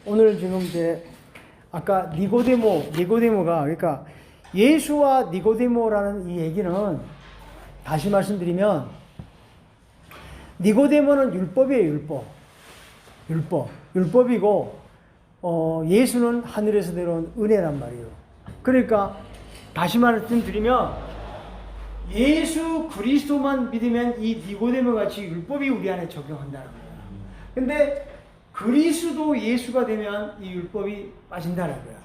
오늘 지금 이제 아까 니고데모가 그러니까 예수와 니고데모라는 이 얘기는 다시 말씀드리면 니고데모는 율법이에요, 율법이고 예수는 하늘에서 내려온 은혜란 말이에요. 그러니까 다시 말씀드리면 예수 그리스도만 믿으면 이 니고데모 같이 율법이 우리 안에 적용한다는 거예요. 근데 그리스도 예수가 되면 이 율법이 빠진다는 거예요.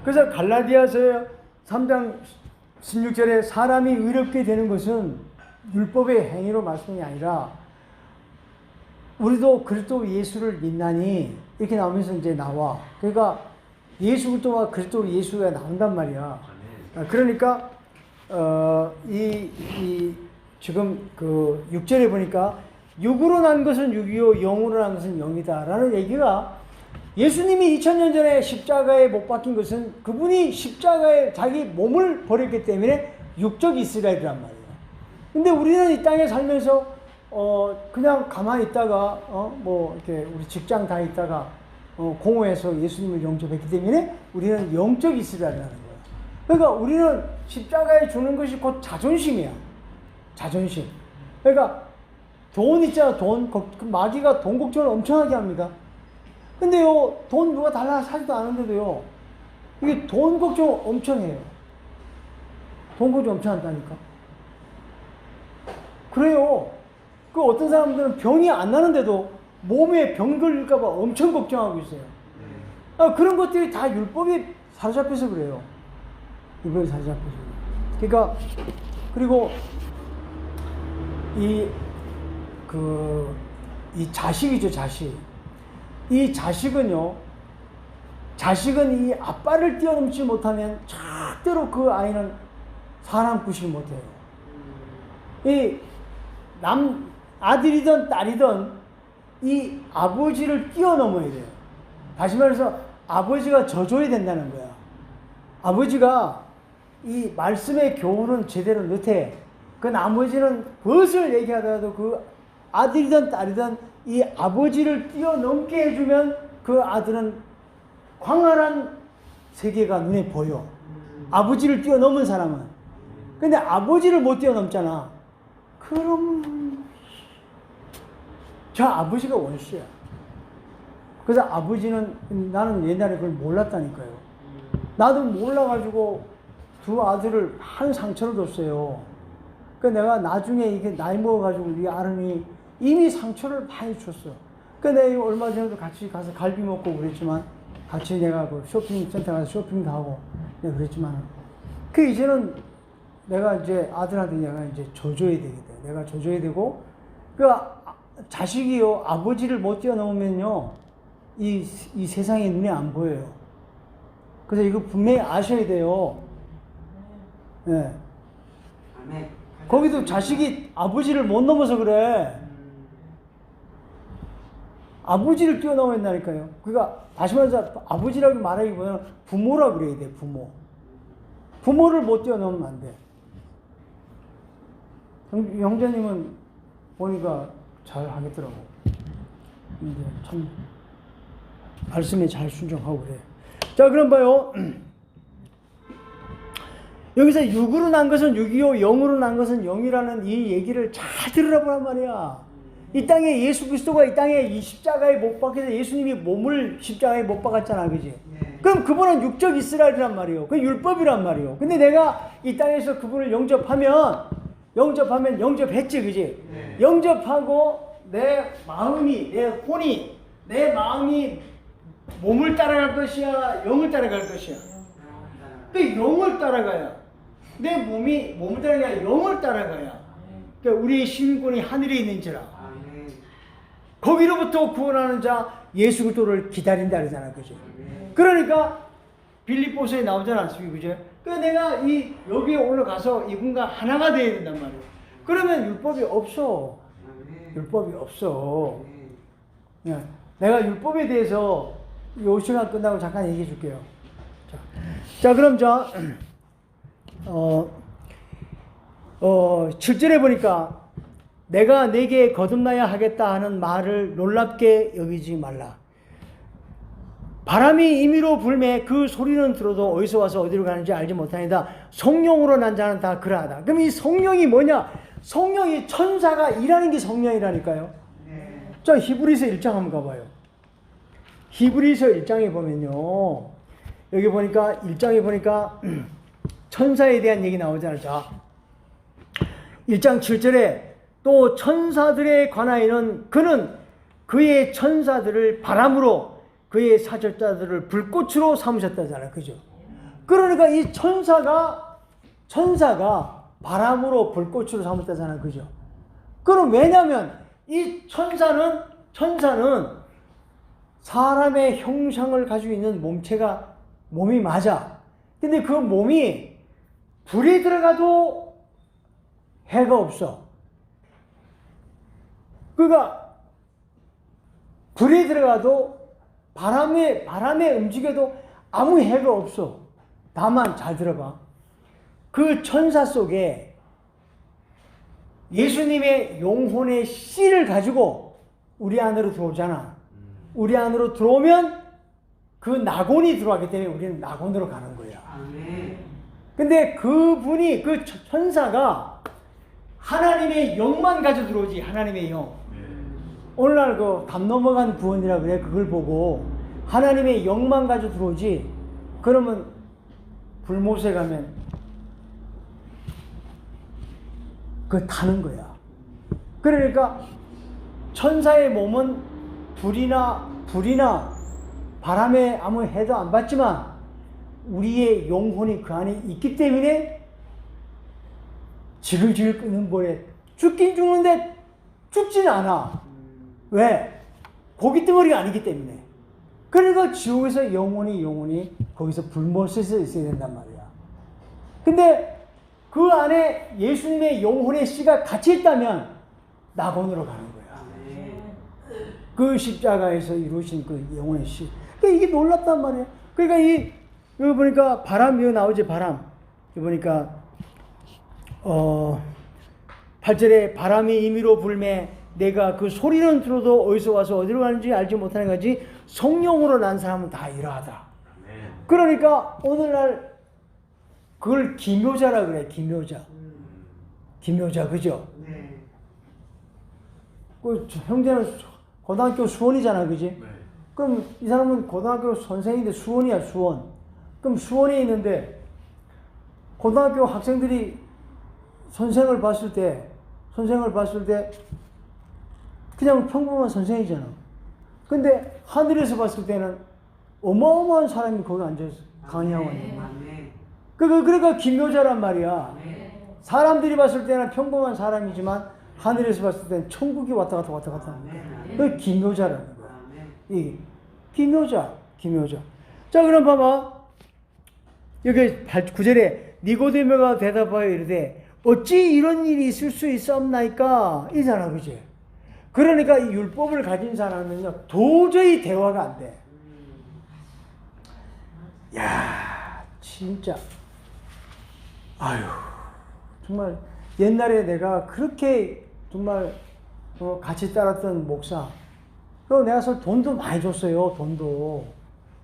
그래서 갈라디아서 3장 16절에 사람이 의롭게 되는 것은 율법의 행위로 말씀이 아니라 우리도 그리스도 예수를 믿나니 이렇게 나오면서 이제 나와. 그러니까 예수 그리스도와 그리스도 예수가 나온단 말이야. 그러니까 지금 그 6절에 보니까 육으로 난 것은 육이요 영으로 난 것은 영이다라는 얘기가 예수님이 2000년 전에 십자가에 못 박힌 것은 그분이 십자가에 자기 몸을 버렸기 때문에 육적 이스라엘이란 말이에요. 근데 우리는 이 땅에 살면서 그냥 가만히 있다가 뭐 이렇게 우리 직장 다 있다가 공허해서 예수님을 영접했기 때문에 우리는 영적 이스라엘이라는 거예요. 그러니까 우리는 십자가에 주는 것이 곧 자존심이야. 자존심. 그러니까 돈 있잖아, 돈. 마귀가 돈 걱정을 엄청 하게 합니다. 근데요, 돈 누가 달라 사지도 않은데도요, 이게 돈 걱정 엄청 해요. 돈 걱정 엄청 한다니까. 그래요. 그 어떤 사람들은 병이 안 나는데도 몸에 병 걸릴까봐 엄청 걱정하고 있어요. 그런 것들이 다 율법에 사로잡혀서 그래요. 율법에 사로잡혀서. 그러니까, 그리고 이 자식이죠, 자식. 이 자식은 이 아빠를 뛰어넘지 못하면 절대로 그 아이는 살아남지 못해요. 아들이든 딸이든 이 아버지를 뛰어넘어야 돼요. 다시 말해서 아버지가 져줘야 된다는 거야. 아버지가 이 말씀의 교훈은 제대로 못해. 그 나머지는 무엇을 얘기하더라도 그 아들이든 딸이든 이 아버지를 뛰어넘게 해주면 그 아들은 광활한 세계가 눈에 보여. 아버지를 뛰어넘은 사람은. 근데 아버지를 못 뛰어넘잖아. 그럼 저 아버지가 원수야. 그래서 아버지는 나는 옛날에 그걸 몰랐다니까요. 나도 몰라가지고 두 아들을 한 상처를 줬어요. 그러니까 내가 나중에 이게 나이 먹어가지고 우리 아름이 이미 상처를 많이 줬어. 그러니까 내가 얼마 전에도 같이 가서 갈비 먹고 그랬지만 같이 내가 그 쇼핑센터 가서 쇼핑도 하고 내가 그랬지만 그 이제는 내가 이제 아들한테 내가 이제 줘줘야 되겠다. 내가 줘줘야 되고 그 자식이요 아버지를 못 뛰어넘으면요 이 세상이 눈에 안 보여요. 그래서 이거 분명히 아셔야 돼요. 예. 네. 거기도 자식이 아버지를 못 넘어서 그래. 아버지를 뛰어넘어야 된다니까요. 그러니까 다시 말해서 아버지라고 말하기보다는 부모라 그래야 돼. 부모를 못 뛰어넘으면 안 돼. 형제님은 보니까 잘 하겠더라고. 근데 참 말씀에 잘 순종하고 그래. 자, 그럼 봐요. 여기서 육으로 난 것은 육이요 영으로 난 것은 영이라는 이 얘기를 잘 들으라보란 말이야. 이 땅에 예수 그리스도가 이 땅에 이 십자가에 못 박혀서 예수님이 몸을 십자가에 못 박았잖아, 그지? 그럼 그분은 육적 이스라엘이란 말이에요. 그 율법이란 말이에요. 근데 내가 이 땅에서 그분을 영접하면 영접했지, 그지? 영접하고 내 마음이, 내 마음이 몸을 따라갈 것이야, 영을 따라갈 것이야. 그 영을 따라가야. 내 몸을 따라가야, 영을 따라가야. 그러니까 우리의 시민권이 하늘에 있는지라. 거기로부터 구원하는 자 예수 그리스도를 기다린다 그러잖아, 그죠? 그러니까 빌립보서에 나오잖아, 그죠? 그러니까 내가 여기에 올라가서 이분과 하나가 되어야 된단 말이에요. 그러면 율법이 없어. 율법이 없어. 내가 율법에 대해서 이 시간 끝나고 잠깐 얘기해 줄게요. 자, 그럼 7절에 보니까 내가 내게 거듭나야 하겠다 하는 말을 놀랍게 여기지 말라. 바람이 임의로 불매 그 소리는 들어도 어디서 와서 어디로 가는지 알지 못하니다. 성령으로 난 자는 다 그러하다. 그럼 이 성령이 뭐냐? 성령이 천사가 일하는 게 성령이라니까요. 자, 히브리서 1장 한번 가봐요. 히브리서 1장에 보면요. 여기 보니까 1장에 보니까 천사에 대한 얘기 나오잖아요. 자, 1장 7절에 또 천사들에 관하여는 그는 그의 천사들을 바람으로 그의 사절자들을 불꽃으로 삼으셨다잖아요. 그죠? 그러니까 이 천사가 바람으로 불꽃으로 삼았다잖아요. 그죠? 그럼 왜냐면 이 천사는 사람의 형상을 가지고 있는 몸이 맞아. 근데 그 몸이 불이 들어가도 해가 없어. 그러니까 불이 들어가도 바람에 움직여도 아무 해가 없어. 다만 잘 들어봐. 그 천사 속에 예수님의 영혼의 씨를 가지고 우리 안으로 들어오잖아. 우리 안으로 들어오면 그 낙원이 들어가기 때문에 우리는 낙원으로 가는 거야. 근데 그분이, 그 천사가 하나님의 영만 가지고 들어오지. 하나님의 영. 오늘날 그 담 넘어간 구원이라 그래. 그걸 보고 하나님의 영만 가지고 들어오지. 그러면 불못에 가면 그 타는 거야. 그러니까 천사의 몸은 불이나 바람에 아무 해도 안 받지만 우리의 영혼이 그 안에 있기 때문에 지글지글 끓는 불에 죽긴 죽는데 죽진 않아. 왜? 고기 덩어리가 아니기 때문에. 그러니까 지옥에서 영혼이 거기서 불못에 있어야 된단 말이야. 근데 그 안에 예수님의 영혼의 씨가 같이 있다면 낙원으로 가는 거야. 그 십자가에서 이루신 그 영혼의 씨. 그러니까 이게 놀랍단 말이야. 그러니까 여기 보니까 바람, 여기 나오지, 바람. 여기 보니까 8절에 바람이 임의로 불매 내가 그 소리는 들어도 어디서 와서 어디로 가는지 알지 못하는 거지 성령으로 난 사람은 다 이러하다. 그러니까 오늘날 그걸 기묘자라 그래. 기묘자, 그죠? 그 형제는 고등학교 수원이잖아, 그지? 네. 그럼 이 사람은 고등학교 선생인데 수원이야, 수원. 그럼 수원에 있는데 고등학교 학생들이 선생을 봤을 때 그냥 평범한 선생이잖아. 근데 하늘에서 봤을 때는 어마어마한 사람이 거기 앉아서 강의하고 있는. 그러니까 기묘자란 말이야. 사람들이 봤을 때는 평범한 사람이지만 하늘에서 봤을 때는 천국이 왔다 갔다 하는 거야. 그게 기묘자라는 거야. 이 기묘자. 자, 그럼 봐봐. 여기 9절에 니고데모가 대답하여 이르되 어찌 이런 일이 있을 수 있사옵나이까? 이잖아, 그지? 그러니까 이 율법을 가진 사람은요 도저히 대화가 안 돼. 야, 진짜. 아유, 정말 옛날에 내가 그렇게 정말 같이 따랐던 목사. 그리고 내가 돈도 많이 줬어요.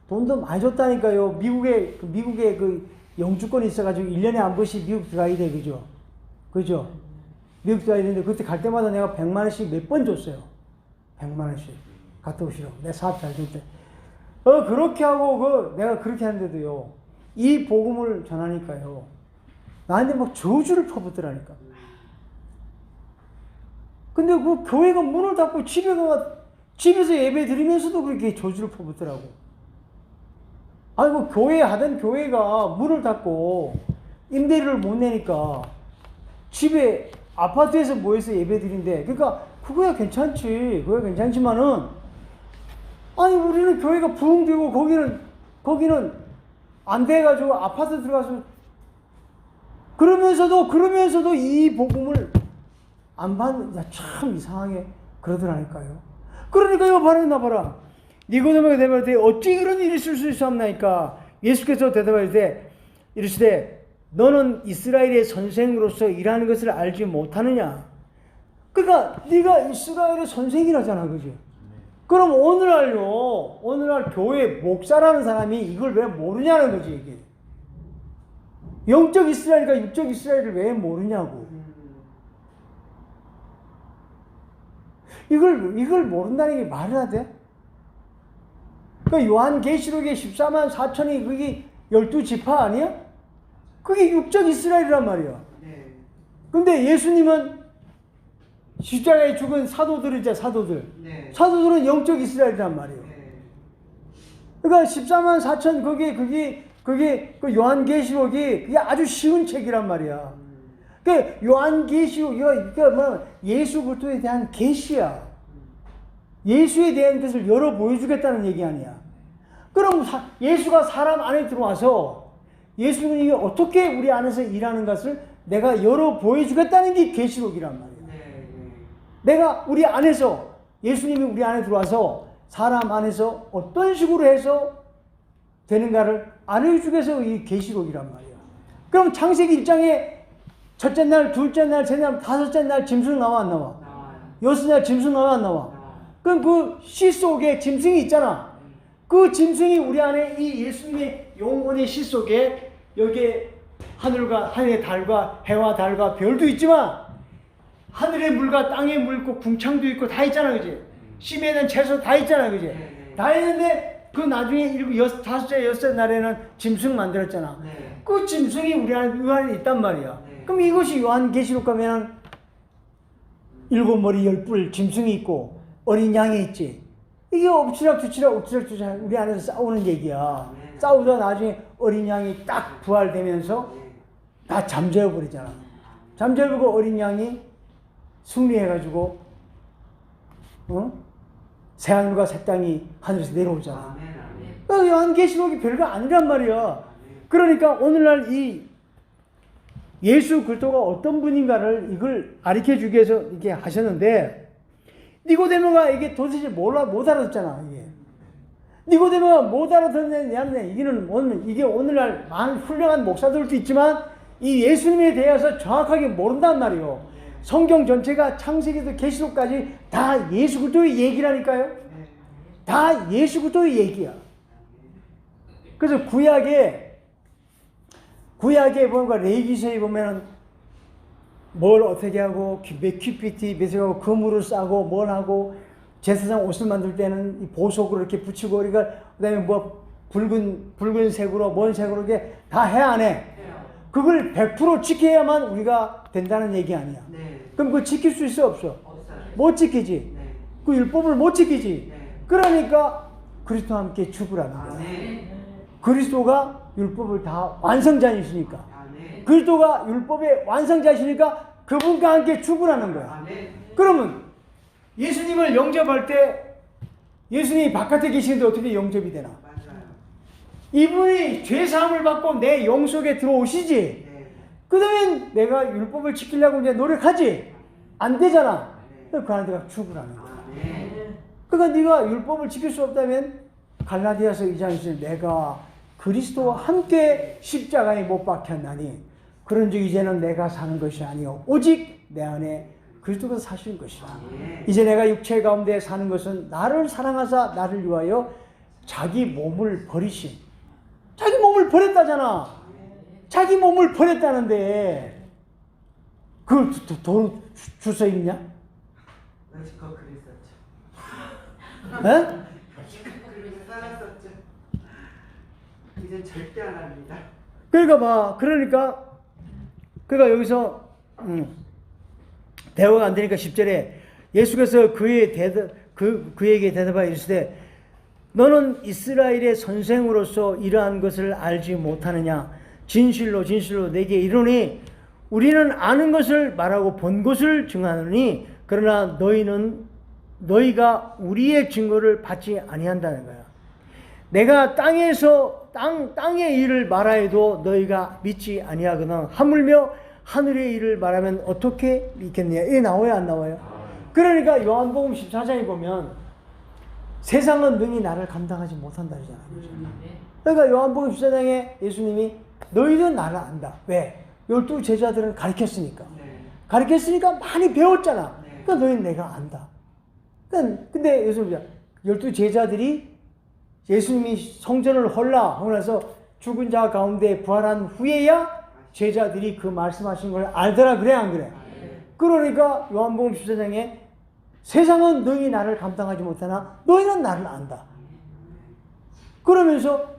돈도 많이 줬다니까요. 미국에 그 영주권이 있어가지고 1년에 한 번씩 미국 들어가야 돼. 그죠? 미국 들어가야 되는데 그때 갈 때마다 내가 100만 원씩 몇 번 줬어요. 100만 원씩. 갔다 오시라고. 내 사업 잘 될 때. 그렇게 하고 내가 그렇게 하는데도요. 이 복음을 전하니까요. 나한테 막 저주를 퍼붓더라니까. 근데 그 교회가 문을 닫고 집에서 예배 드리면서도 그렇게 저주를 퍼붓더라고. 아이고, 하던 교회가 문을 닫고 임대료를 못 내니까 집에 아파트에서 모여서 예배 드린대. 그러니까 그거야 괜찮지만은 아니 우리는 교회가 부흥되고 거기는 안 돼가지고 아파트 들어가서 그러면서도 이 복음을 안 받는, 야, 참 이상하게 그러더라니까요. 그러니까 이거 봐라. 니고데모가 대답하되 어찌 그런 일이 있을 수 있사옵나이까? 예수께서 대답하되 이르시되 너는 이스라엘의 선생으로서 일하는 것을 알지 못하느냐? 그러니까 네가 이스라엘의 선생이라잖아, 그지? 그럼 오늘날 교회 목사라는 사람이 이걸 왜 모르냐는 거지, 이게. 영적 이스라엘과 육적 이스라엘을 왜 모르냐고. 이걸 모른다는 게 말이나 돼? 그 요한계시록에 14만 4천이 그게 12지파 아니야? 그게 육적 이스라엘이란 말이야. 근데 예수님은 십자가에 죽은 사도들이잖아, 사도들. 사도들은 영적 이스라엘이란 말이에요. 그러니까 14만 4천 그게 그 요한계시록이 그게 아주 쉬운 책이란 말이야. 그 요한계시록 이거 뭐 예수 그리스도에 대한 계시야. 예수에 대한 것을 열어 보여주겠다는 얘기 아니야. 그럼 예수가 사람 안에 들어와서 예수님이 어떻게 우리 안에서 일하는 것을 내가 열어 보여주겠다는 게 계시록이란 말이야. 내가 우리 안에서 예수님이 우리 안에 들어와서 사람 안에서 어떤 식으로 해서 되는가를 알려주기 위해서 이 계시록이란 말이야. 그럼 창세기 1장에 첫째 날, 둘째 날, 셋째 날, 다섯째 날 짐승 나와 안 나와? 여섯 날 짐승 나와 안 나와? 그럼 그 시 속에 짐승이 있잖아. 그 짐승이 우리 안에 이 예수님의 영혼의 시 속에 여기에 하늘의 달과 해와 달과 별도 있지만 하늘의 물과 땅의 물 있고 궁창도 있고 다 있잖아, 그지? 심에 있는 채소 다 있잖아, 그지? 다 있는데 그 나중에 다섯째, 여섯째 날에는 짐승 만들었잖아. 그 짐승이 우리 안에 있단 말이야. 그럼 이것이 요한계시록 가면 7머리 10뿔 짐승이 있고 어린 양이 있지. 이게 엎치락뒤치락 우리 안에서 싸우는 얘기야. 싸우다 나중에 어린 양이 딱 부활되면서 다 잠재워버리잖아. 잠재우고 어린 양이 승리해가지고 새하늘과 새 땅이 하늘에서 내려오잖아. 요한계시록이 별거 아니란 말이야. 그러니까 오늘날 이 예수 그리스도가 어떤 분인가를 이걸 가르쳐주기 위해서 이렇게 하셨는데 니고데모가 이게 도대체 못 알아듣잖아. 이게 니고데모가 못 알아듣느냐면 이게 오늘날 많은 훌륭한 목사들도 있지만 이 예수님에 대해서 정확하게 모른단 말이에요. 성경 전체가 창세기부터 계시록까지 다 예수 그리스도의 얘기라니까요. 다 예수 그리스도의 얘기야. 그래서 구약에 보면 레위기서에 보면은 뭘 어떻게 하고 몇 큐피트 몇을 하고 금으로 싸고 뭘 하고 제사장 옷을 만들 때는 이 보석으로 이렇게 붙이고 그러니까 그다음에 뭐 붉은색으로 뭔 색으로 이렇게 다 해 안 해? 그걸 100% 지켜야만 우리가 된다는 얘기 아니야. 그럼 그거 지킬 수 있어 없어? 못 지키지. 그 율법을 못 지키지. 그러니까 그리스도와 함께 죽으라는 거야. 그리스도가 율법을 다 완성자이시니까. 그리스도가 율법의 완성자이시니까 그분과 함께 죽으라는 거야. 그러면 예수님을 영접할 때 예수님이 바깥에 계시는데 어떻게 영접이 되나? 이분이 죄사함을 받고 내 영 속에 들어오시지. 그러면 내가 율법을 지키려고 이제 노력하지. 안 되잖아. 그 안에 내가 죽으라는 거야. 그러니까 네가 율법을 지킬 수 없다면 갈라디아서 2장에서 내가 그리스도와 함께 십자가에 못 박혔나니 그런즉 이제는 내가 사는 것이 아니요 오직 내 안에 그리스도가 사시는 것이다. 이제 내가 육체 가운데 사는 것은 나를 사랑하사 나를 위하여 자기 몸을 버리신. 자기 몸을 버렸다잖아. 자기 몸을 버렸다는데 그걸 돈 줄 수 있냐? 여지껏 그랬었죠. 에? 그렇게 살았었죠. 이제 절대 안 합니다. 그러니까 여기서 대화가 안 되니까 10절에 예수께서 그에게 대답하여 이르시되 너는 이스라엘의 선생으로서 이러한 것을 알지 못하느냐? 진실로 내게 이르노니 우리는 아는 것을 말하고 본 것을 증하노니 그러나 너희가 우리의 증거를 받지 아니한다는 거야. 내가 땅의 일을 말하여도 너희가 믿지 아니하거나 하물며 하늘의 일을 말하면 어떻게 믿겠느냐? 이게 나와요 안 나와요? 그러니까 요한복음 14장에 보면 세상은 능히 나를 감당하지 못한다 그러잖아요. 그러니까 요한복음 14장에 예수님이 너희는 나를 안다. 왜? 12 제자들은 가르쳤으니까. 가르쳤으니까 많이 배웠잖아. 그러니까 너희는 내가 안다. 근데 예수님이 12 제자들이 예수님이 성전을 헐라 하고 나서 죽은 자 가운데 부활한 후에야 제자들이 그 말씀하신 걸 알더라 그래 안 그래? 그러니까 요한복음 14장에 세상은 너희 나를 감당하지 못하나 너희는 나를 안다. 그러면서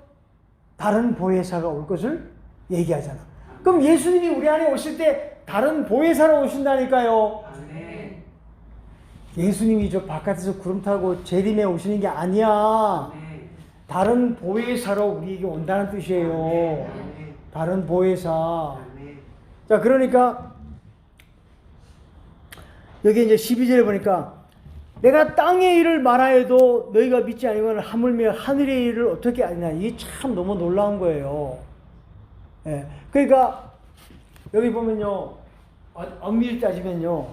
다른 보혜사가 올 것을 얘기하잖아. 그럼 예수님이 우리 안에 오실 때 다른 보혜사로 오신다니까요. 아멘. 예수님이 저 바깥에서 구름 타고 재림에 오시는 게 아니야. 아멘. 다른 보혜사로 우리에게 온다는 뜻이에요. 아멘. 다른 보혜사. 아멘. 자, 그러니까 여기 이제 12절에 보니까 내가 땅의 일을 말하여도 너희가 믿지 아니면 하물며 하늘의 일을 어떻게 아냐. 이게 참 너무 놀라운 거예요. 예. 그러니까 여기 보면요, 엄밀히 따지면요,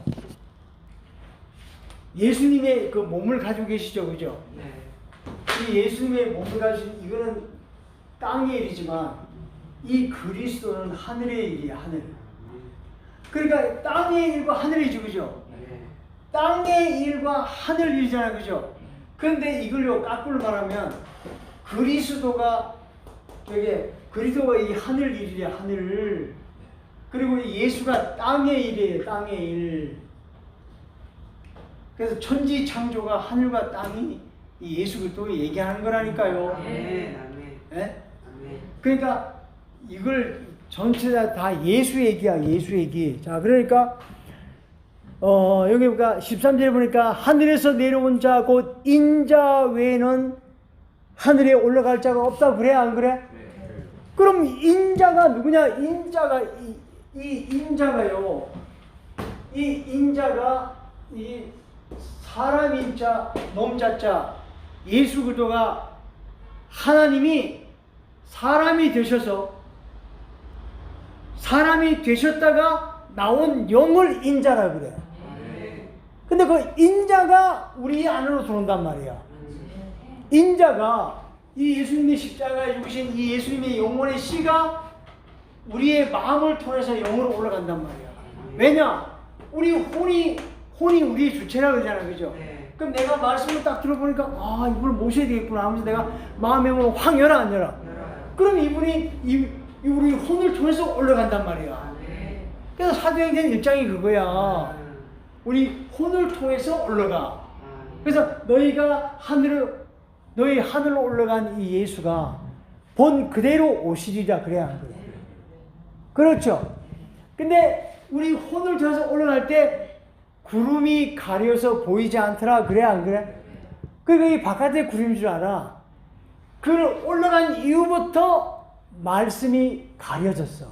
예수님의 그 몸을 가지고 계시죠, 그죠? 네. 이 예수님의 몸을 가진 이거는 땅의 일이지만 이 그리스도는 하늘의 일이야, 하늘. 그러니까 땅의 일과 하늘의 일이죠, 그죠? 네. 땅의 일과 하늘 일이잖아요, 그죠? 그런데 이걸요 까꾸를 말하면 그리스도가 이 하늘 일이야, 하늘. 그리고 이 예수가 땅의 일이에요, 땅의 일. 그래서 천지 창조가 하늘과 땅이 이 예수 그리스도 얘기하는 거라니까요. 아멘. 아멘. 예? 아멘. 그러니까 이걸 전체 다 예수 얘기야, 예수 얘기. 자, 그러니까 여기 보니까 13절에 보니까 하늘에서 내려온 자 곧 인자 외에는 하늘에 올라갈 자가 없다 그래 안 그래? 그럼 인자가 누구냐? 인자가 이 인자가요. 이 인자가 이 사람 인자, 놈자자 예수 그리스도가 하나님이 사람이 되셨다가 나온 영을 인자라 그래. 근데 그 인자가 우리 안으로 들어온단 말이야. 인자가 이 예수님의 십자가에 죽으신 이 예수님의 영혼의 씨가 우리의 마음을 통해서 영으로 올라간단 말이야. 왜냐? 우리 혼이 우리의 주체라 그러잖아, 그죠? 네. 그럼 내가 말씀을 딱 들어보니까 아, 이분을 모셔야 되겠구나 하면서 내가 마음의 문을 확 열어 안 열어? 그럼 이분이 우리 혼을 통해서 올라간단 말이야. 그래서 사도행전 1장이 그거야. 우리 혼을 통해서 올라가. 그래서 너희 하늘로 올라간 이 예수가 본 그대로 오시리라 그래야 안 그래? 그렇죠. 근데 우리 혼을 통해서 올라갈 때 구름이 가려서 보이지 않더라 그래 안 그래? 그러니까 이 바깥에 구름인 줄 알아. 그 올라간 이후부터 말씀이 가려졌어.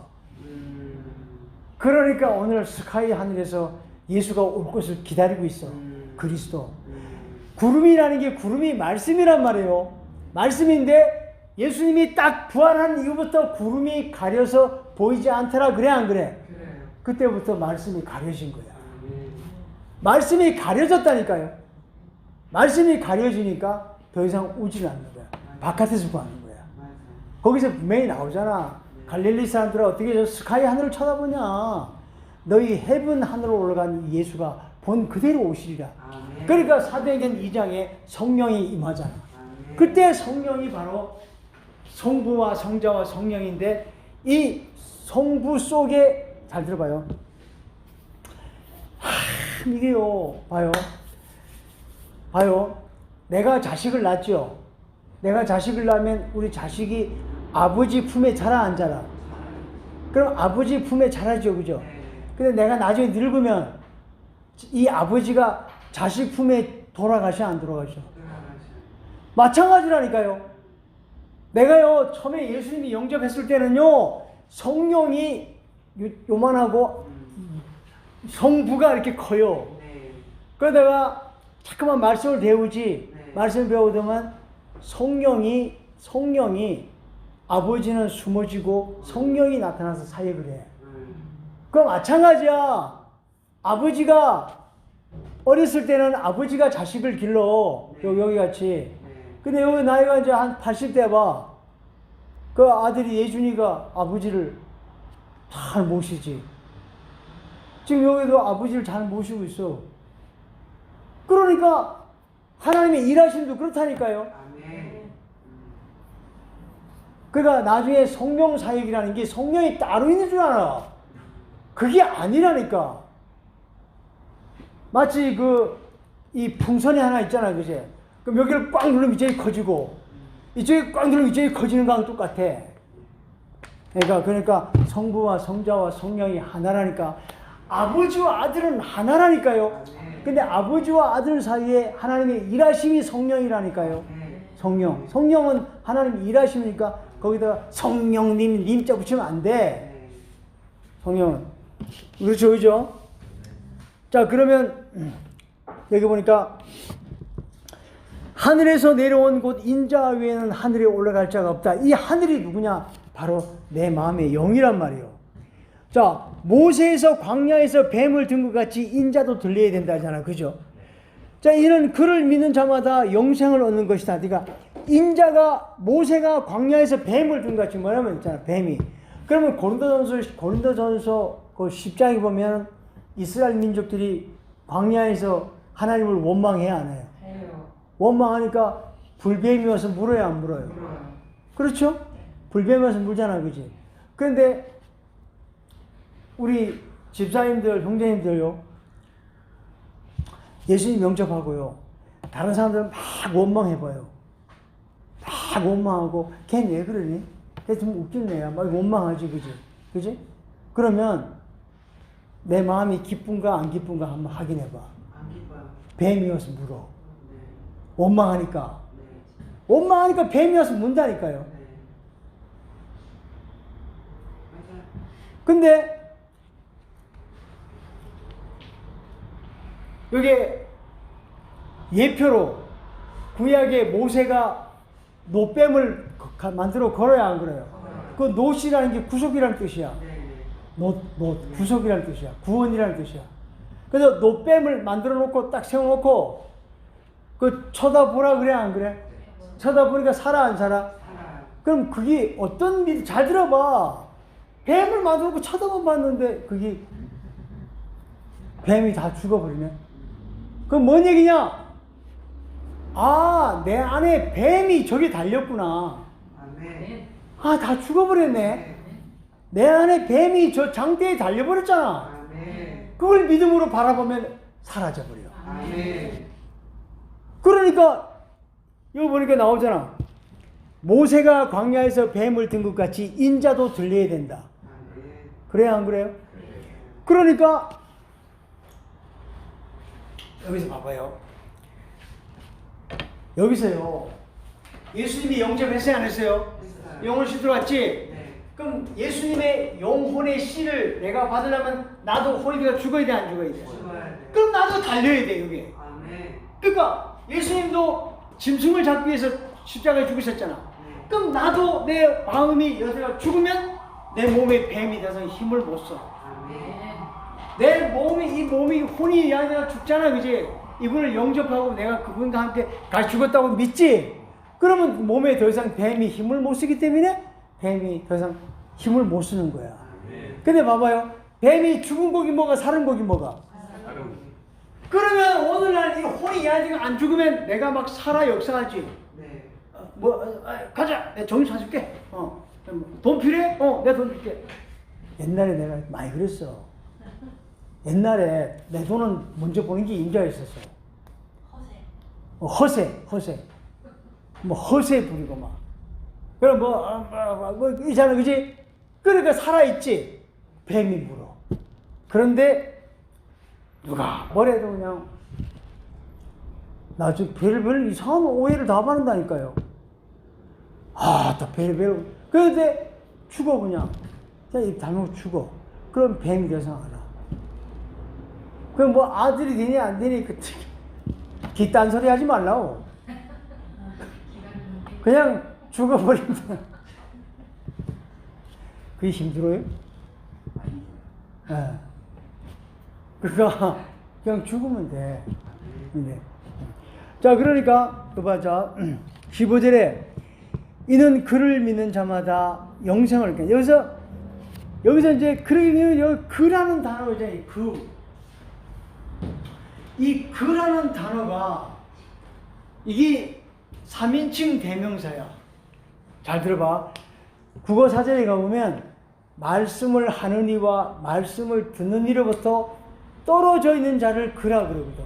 그러니까 오늘 스카이 하늘에서 예수가 올 것을 기다리고 있어. 그리스도. 구름이라는 게 구름이 말씀이란 말이에요. 말씀인데 예수님이 딱 부활한 이후부터 구름이 가려서 보이지 않더라 그래 안 그래? 그때부터 말씀이 가려진 거야. 말씀이 가려졌다니까요. 말씀이 가려지니까 더 이상 오지는 않는 거야. 바깥에서 구하는 거야. 거기서 분명히 나오잖아. 갈릴리 사람들은 어떻게 저 스카이 하늘을 쳐다보냐. 너희 헤븐 하늘로 올라간 예수가 본 그대로 오시리라. 그러니까 사도행전 2장에 성령이 임하잖아. 그때 성령이 바로 성부와 성자와 성령인데 이 성부 속에 잘 들어봐요. 이게요, 봐요. 내가 자식을 낳죠. 내가 자식을 낳으면 우리 자식이 아버지 품에 자라 안 자라? 그럼 아버지 품에 자라죠, 그죠? 근데 내가 나중에 늙으면 이 아버지가 자식 품에 돌아가셔 안 돌아가셔? 마찬가지라니까요. 내가요 처음에 예수님이 영접했을 때는요 성령이 요만하고 성부가 이렇게 커요. 그러다가 자꾸만 말씀을 배우지. 말씀을 배우더만 성령이 아버지는 숨어지고 성령이 나타나서 사역을 해. 그럼 마찬가지야. 아버지가 어렸을 때는 아버지가 자식을 길러. 여기 같이. 근데 여기 나이가 이제 한 80대 봐. 그 아들이 예준이가 아버지를 잘 모시지. 지금 여기도 아버지를 잘 모시고 있어. 그러니까 하나님의 일하심도 그렇다니까요. 아멘. 그러니까 나중에 성령 사역이라는 게 성령이 따로 있는 줄 알아. 그게 아니라니까. 마치 이 풍선이 하나 있잖아, 그지? 그럼 여기를 꽉 누르면 이쪽이 커지고, 이쪽이 꽉 누르면 이쪽이 커지는 거랑 똑같아. 그러니까 성부와 성자와 성령이 하나라니까. 아버지와 아들은 하나라니까요. 근데 아버지와 아들 사이에 하나님의 일하심이 성령이라니까요. 성령은 하나님의 일하심이니까 거기다가 성령님 님자 붙이면 안 돼. 성령은. 그렇죠, 그죠? 자, 그러면 여기 보니까 하늘에서 내려온 곳 인자 외에는 하늘에 올라갈 자가 없다. 이 하늘이 누구냐? 바로 내 마음의 영이란 말이에요. 자, 모세에서 광야에서 뱀을 든 것 같이 인자도 들려야 된다 하잖아. 그죠? 자, 이는 그를 믿는 자마다 영생을 얻는 것이다. 그러니까 모세가 광야에서 뱀을 든 것 같이 뭐냐면 있잖아. 뱀이. 그러면 고린도전서 그 10장에 보면 이스라엘 민족들이 광야에서 하나님을 원망해야 안 해요? 해요. 원망하니까 불뱀이 와서 물어야 안 물어요? 물어요. 그렇죠? 불뱀이 와서 물잖아, 그지? 그런데 우리 집사님들, 형제님들요, 예수님 영접하고요, 다른 사람들은 막 원망해봐요. 막 원망하고, 걔는 왜 그러니? 걔 좀 웃긴 애야. 막 원망하지, 그지? 그지? 그러면 내 마음이 기쁜가 안 기쁜가 한번 확인해봐. 안 기뻐요. 뱀이 와서 물어. 네. 원망하니까. 네. 원망하니까 뱀이 와서 문다니까요. 네. 맞아요. 근데 이게 예표로 구약의 모세가 노뱀을 만들어 걸어야 안 그래요? 그 노시라는 게 구속이라는 뜻이야. 네. 구속이라는 뜻이야. 구원이라는 뜻이야. 그래서 노뱀을 만들어 놓고 딱 세워놓고 그 쳐다보라 그래 안 그래? 쳐다보니까 살아 안 살아? 살아요. 그럼 그게 어떤 믿음? 잘 들어봐. 뱀을 만들어 놓고 쳐다만 봤는데 그게 뱀이 다 죽어버리네. 그럼 뭔 얘기냐? 아, 내 안에 뱀이 저기 달렸구나. 아멘. 아, 다 죽어버렸네. 내 안에 뱀이 저 장대에 달려버렸잖아. 아멘. 그걸 믿음으로 바라보면 사라져버려. 아멘. 그러니까 여기 보니까 나오잖아. 모세가 광야에서 뱀을 든 것 같이 인자도 들려야 된다. 아멘. 그래야 안 그래요? 그러니까 여기서 봐봐요. 여기서요. 예수님이 영접했어요, 안 했어요? 했어요. 영혼 씨 들어왔지? 네. 그럼 예수님의 영혼의 씨를 내가 받으려면 나도 호리가 죽어야 돼, 안 죽어야 돼? 죽어야 돼. 그럼 나도 달려야 돼, 여기. 아멘. 그러니까 예수님도 짐승을 잡기 위해서 십자가에 죽으셨잖아. 네. 그럼 나도 내 마음이 여기가 죽으면 내 몸에 뱀이 돼서 힘을 못 써. 아멘. 내 몸이, 이 몸이 혼이 아니라 죽잖아, 그지? 이분을 영접하고 내가 그분과 함께 같이 죽었다고 믿지? 그러면 몸에 더 이상 뱀이 힘을 못 쓰기 때문에 뱀이 더 이상 힘을 못 쓰는 거야. 근데 봐봐요. 뱀이 죽은 고기 뭐가, 사는 고기 뭐가? 그러면 오늘날 이 혼이 아직 안 죽으면 내가 막 살아 역사하지. 네. 가자. 내가 정신 사줄게. 돈 필요해? 내가 돈 줄게. 옛날에 내가 많이 그랬어. 옛날에 내 돈은 먼저 보는 게 임자였었어. 허세. 뭐 허세 부리고 막. 그럼 뭐 있잖아, 그지? 그러니까 살아있지. 뱀이 물어. 그런데 누가 뭐래도 그냥 나 지금 별별 이상한 오해를 다 받는다니까요. 또 별별. 그런데 죽어 그냥. 입 다물고 죽어. 그럼 뱀이 돼서 알아. 그럼 뭐 아들이 되니 안 되니 뒷단 소리 하지 말라고. 그냥 죽어버린다. 그게 힘들어요? 예. 그러니까 그냥 죽으면 돼. 네. 자, 그러니까 자 15절에 이는 그를 믿는 자마다 영생을 얻게. 여기서 이제 그러면 여기 그라는 단어잖아요. 이 그라는 단어가 이게 3인칭 대명사야. 잘 들어봐. 국어 사전에 가보면 말씀을 하는 이와 말씀을 듣는 이로부터 떨어져 있는 자를 그라 그러거든.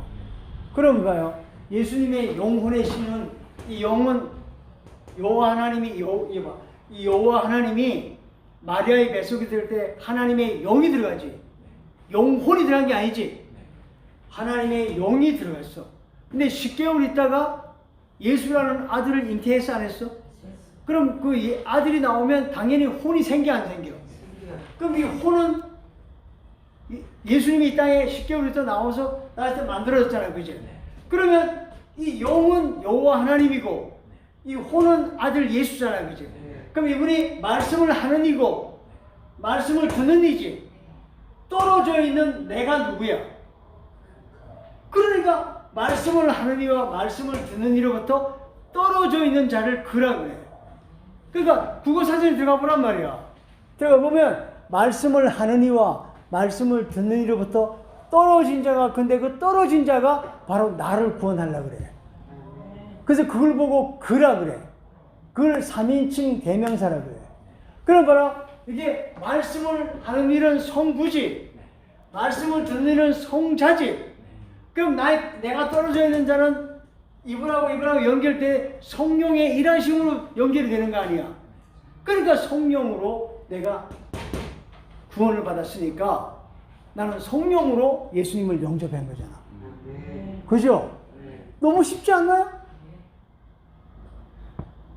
그럼 봐요. 예수님의 영혼의 씨는 이 영은 여호와 하나님이 이 여호와 하나님이 마리아의 뱃속에 들을 때 하나님의 영이 들어가지. 영혼이 들어간 게 아니지. 하나님의 영이 들어갔어. 근데 10개월 있다가 예수라는 아들을 잉태했어 안 했어? 그럼 그 아들이 나오면 당연히 혼이 생겨 안 생겨? 그럼 이 혼은 예수님이 이 땅에 10개월 있다 나와서 나한테 만들어졌잖아요. 그지? 그러면 이 영은 여호와 하나님이고 이 혼은 아들 예수잖아요. 그지? 그럼 이분이 말씀을 하는 이고 말씀을 듣는 이지. 떨어져 있는 내가 누구야? 그러니까 말씀을 하는 이와 말씀을 듣는 이로부터 떨어져 있는 자를 그라 그래. 그러니까 국어사전에 들어가 보란 말이야. 들어가 보면 말씀을 하는 이와 말씀을 듣는 이로부터 떨어진 자가, 근데 그 떨어진 자가 바로 나를 구원하려고 그래. 그래서 그걸 보고 그라 그래. 그걸 3인칭 대명사라 그래. 그럼 봐라. 이게 말씀을 하는 일은 성부지, 말씀을 듣는 일은 성자지. 그럼 내가 떨어져 있는 자는 이분하고 연결돼 성령의 일하심으로 연결이 되는 거 아니야. 그러니까 성령으로 내가 구원을 받았으니까 나는 성령으로 예수님을 영접한 거잖아. 그죠? 너무 쉽지 않나요?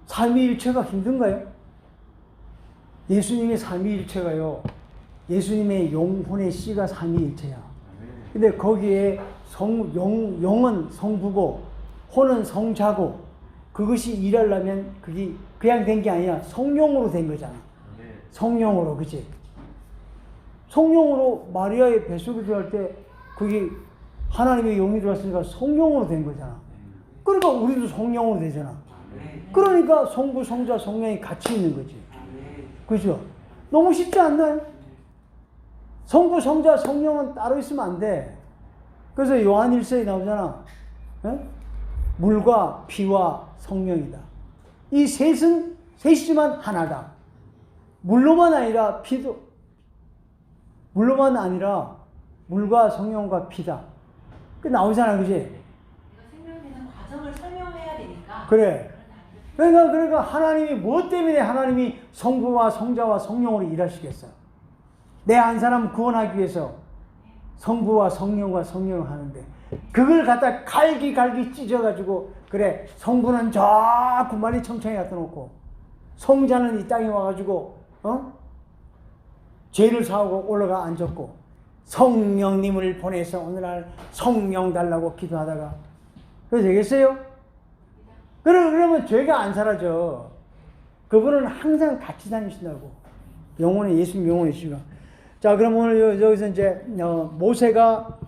삼위일체가 힘든가요? 예수님의 삼위일체가요, 예수님의 영혼의 씨가 삼위일체야. 근데 거기에 영은 성부고 혼은 성자고, 그것이 일하려면 그게 그냥 된 게 아니라 성령으로 된 거잖아. 성령으로. 그치? 성령으로 마리아의 뱃속에 들어갈 때 그게 하나님의 영이 들어왔으니까 성령으로 된 거잖아. 그러니까 우리도 성령으로 되잖아. 그러니까 성부, 성자, 성령이 같이 있는 거지. 그죠? 너무 쉽지 않나요? 성부, 성자, 성령은 따로 있으면 안 돼. 그래서 요한 1서에 나오잖아. 에? 물과 피와 성령이다. 이 셋이지만 하나다. 물로만 아니라 물로만 아니라 물과 성령과 피다. 그 나오잖아, 그지? 생명되는 과정을 설명해야 되니까. 그래. 그러니까 하나님이 무엇 때문에 하나님이 성부와 성자와 성령으로 일하시겠어요? 내 한 사람 구원하기 위해서 성부와 성령과 성령을 하는데, 그걸 갖다 갈기 찢어가지고, 그래, 성부는 저 구만리 청청에 갖다 놓고 성자는 이 땅에 와가지고 죄를 사하고 올라가 앉았고, 성령님을 보내서 오늘날 성령 달라고 기도하다가 그래도 되겠어요? 그러면 죄가 안 사라져. 그분은 항상 같이 다니신다고. 영혼의 예수님 영혼의 씨가. 자, 그럼 오늘 여기서 이제 모세가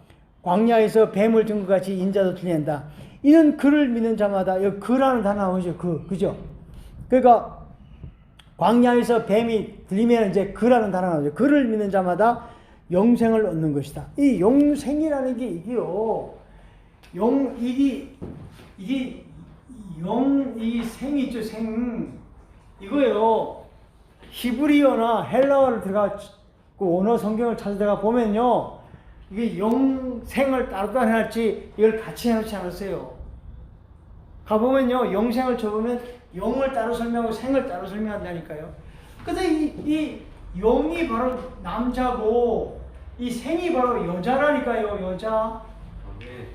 광야에서 뱀을 든 것 같이 인자도 틀린다. 이는 그를 믿는 자마다, 여기 그라는 단어 나오죠. 그죠? 그러니까 광야에서 뱀이 들리면 이제 그라는 단어 나오죠. 그를 믿는 자마다 영생을 얻는 것이다. 이 영생이라는 게 이게요. 이 생이죠, 생. 이거요. 히브리어나 헬라어를 들어가 그 언어 성경을 찾아다가 보면요. 이게 영생을 따로 해놨지 이걸 같이 해놓지 않았어요. 가보면요. 영생을 쳐보면 영을 따로 설명하고 생을 따로 설명한다니까요. 근데 이 영이 바로 남자고 이 생이 바로 여자라니까요. 여자.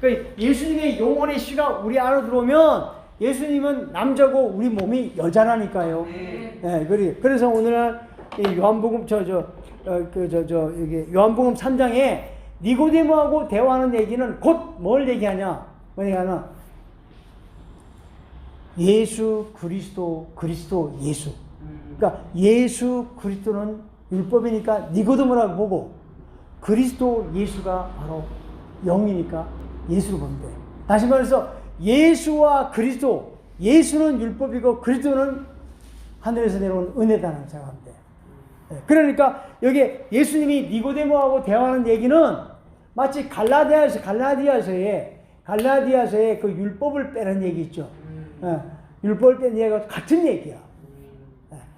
그러니까 예수님의 영혼의 씨가 우리 안으로 들어오면 예수님은 남자고 우리 몸이 여자라니까요. 네, 그래서 오늘날 요한복음 여기 요한복음 3장에 니고데모하고 대화하는 얘기는 곧 뭘 얘기하냐? 뭐냐면 예수 그리스도 예수. 그러니까 예수 그리스도는 율법이니까 니고데모라고 보고, 그리스도 예수가 바로 영이니까 예수로 보면 돼. 다시 말해서 예수와 그리스도, 예수는 율법이고 그리스도는 하늘에서 내려온 은혜다라는 생각하면 돼. 그러니까 여기 예수님이 니고데모하고 대화하는 얘기는 마치 갈라디아서의 갈라디아서에 그 율법을 빼는 얘기 있죠. 율법을 빼는 얘기가 같은 얘기야.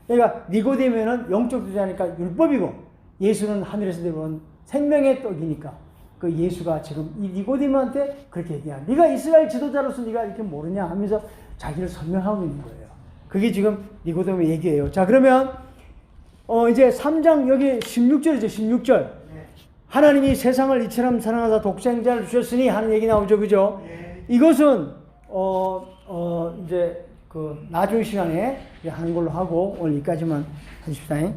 그러니까 니고데모는 영적 주자니까 율법이고 예수는 하늘에서 내려온 생명의 떡이니까 그 예수가 지금 이 니고데모한테 그렇게 얘기야. 네가 이스라엘 지도자로서 네가 이렇게 모르냐 하면서 자기를 설명하고 있는 거예요. 그게 지금 니고데모 얘기예요. 자, 그러면 이제 3장 여기 16절이죠. 16절. 하나님이 세상을 이처럼 사랑하사 독생자를 주셨으니 하는 얘기 나오죠. 그죠? 이것은 이제 그 나중 시간에 하는 걸로 하고 오늘 여기까지만 하십시다.